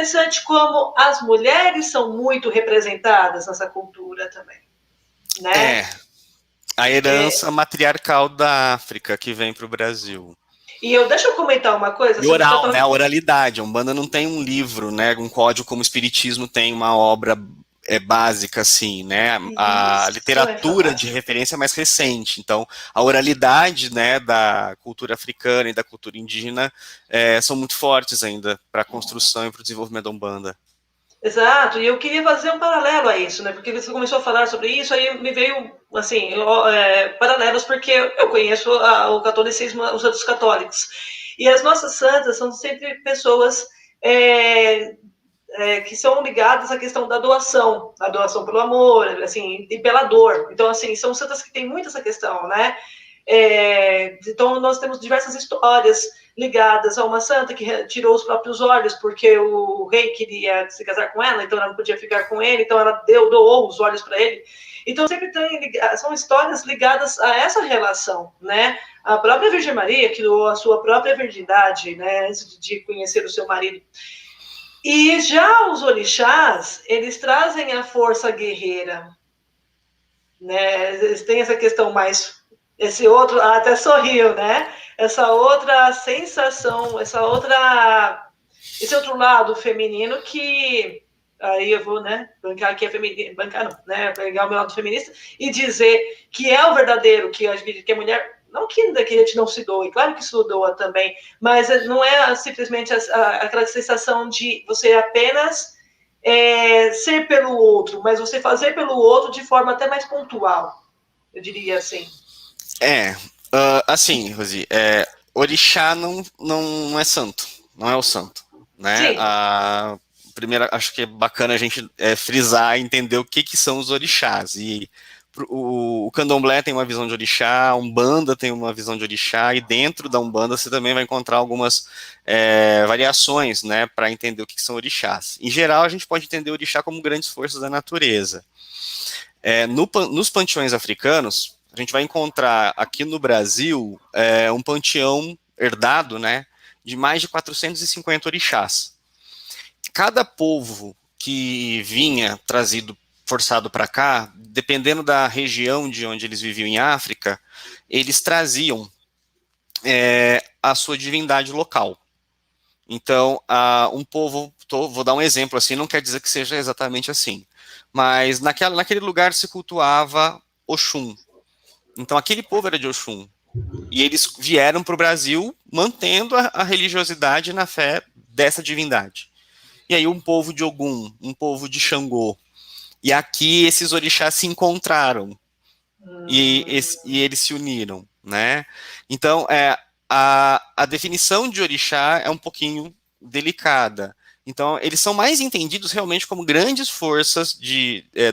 interessante como as mulheres são muito representadas nessa cultura também, né? A herança matriarcal da África que vem para o Brasil. Deixa eu comentar uma coisa. E oral, né? A oralidade. A Umbanda não tem um livro, né? Um código como o Espiritismo tem uma obra básica, assim, né? A literatura de referência é mais recente. Então, a oralidade, né, da cultura africana e da cultura indígena são muito fortes ainda para a construção e para o desenvolvimento da Umbanda. Exato, e eu queria fazer um paralelo a isso, né? Porque você começou a falar sobre isso, aí me veio, assim, paralelos, porque eu conheço o catolicismo, os santos católicos. E as nossas santas são sempre pessoas que são ligadas à questão da doação, a doação pelo amor, assim, e pela dor. Então, assim, são santas que têm muito essa questão, né? Então, nós temos diversas histórias ligadas a uma santa que tirou os próprios olhos porque o rei queria se casar com ela, então ela não podia ficar com ele, então ela doou os olhos para ele. Então, sempre são histórias ligadas a essa relação, né? A própria Virgem Maria, que doou a sua própria virgindade, né, antes de conhecer o seu marido. E já os orixás, eles trazem a força guerreira, né? Eles têm essa questão mais... Esse outro, até sorriu, né? Essa outra sensação, esse outro lado feminino que... Aí eu vou, né, bancar aqui a feminista, bancar não, né, pegar o meu lado feminista e dizer que é o verdadeiro, que a mulher... Não que a gente não se doe, claro que se doa também, mas não é simplesmente aquela sensação de você apenas ser pelo outro, mas você fazer pelo outro de forma até mais pontual, eu diria assim. Assim, Rosi, orixá não é santo, não é o santo, né? Sim. Primeiro, acho que é bacana a gente frisar e entender o que são os orixás. E o candomblé tem uma visão de orixá, a Umbanda tem uma visão de orixá, e dentro da Umbanda você também vai encontrar algumas variações, né, para entender o que são orixás. Em geral, a gente pode entender orixá como grandes forças da natureza. Nos panteões africanos, a gente vai encontrar aqui no Brasil um panteão herdado, né, de mais de 450 orixás. Cada povo que vinha trazido, forçado para cá, dependendo da região de onde eles viviam em África, eles traziam a sua divindade local. Então, um povo, vou dar um exemplo assim, não quer dizer que seja exatamente assim, mas naquele lugar se cultuava Oxum. Então, aquele povo era de Oxum. E eles vieram para o Brasil mantendo a religiosidade na fé dessa divindade. E aí um povo de Ogum, um povo de Xangô. E aqui esses orixás se encontraram. E eles se uniram, né? Então, a definição de orixá é um pouquinho delicada. Então, eles são mais entendidos realmente como grandes forças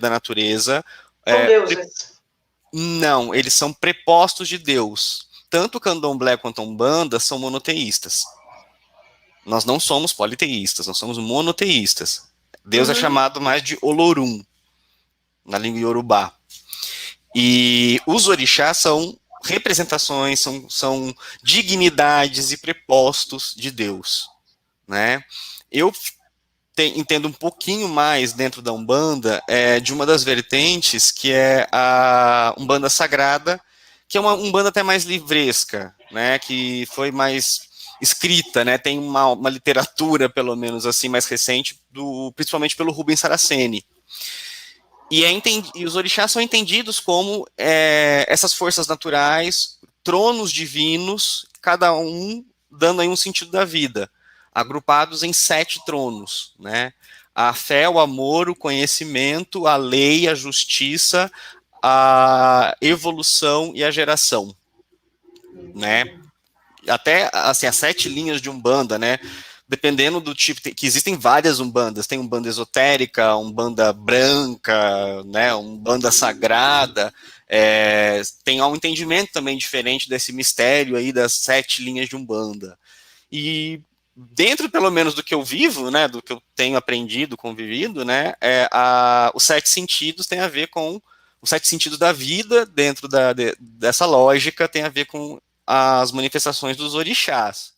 da natureza. São deuses. Não, eles são prepostos de Deus. Tanto o candomblé quanto a Umbanda são monoteístas. Nós não somos politeístas, nós somos monoteístas. Deus é chamado mais de Olorum, na língua iorubá. E os orixás são representações, são dignidades e prepostos de Deus, né? Eu entendo um pouquinho mais dentro da Umbanda de uma das vertentes, que é a Umbanda Sagrada, que é uma Umbanda até mais livresca, né? Que foi mais escrita, né? Tem uma literatura, pelo menos assim, mais recente, principalmente pelo Rubens Saraceni. E os orixás são entendidos como essas forças naturais, tronos divinos, cada um dando aí um sentido da vida, agrupados em 7 tronos, né? A fé, o amor, o conhecimento, a lei, a justiça, a evolução e a geração, né? Até assim, as 7 linhas de Umbanda, né? Dependendo do tipo, que existem várias umbandas, tem umbanda esotérica, umbanda branca, né, umbanda sagrada, tem um entendimento também diferente desse mistério aí das 7 linhas de umbanda. E dentro, pelo menos, do que eu vivo, né, do que eu tenho aprendido, convivido, né, os 7 sentidos tem a ver com os 7 sentidos da vida, dentro dessa lógica, tem a ver com as manifestações dos orixás.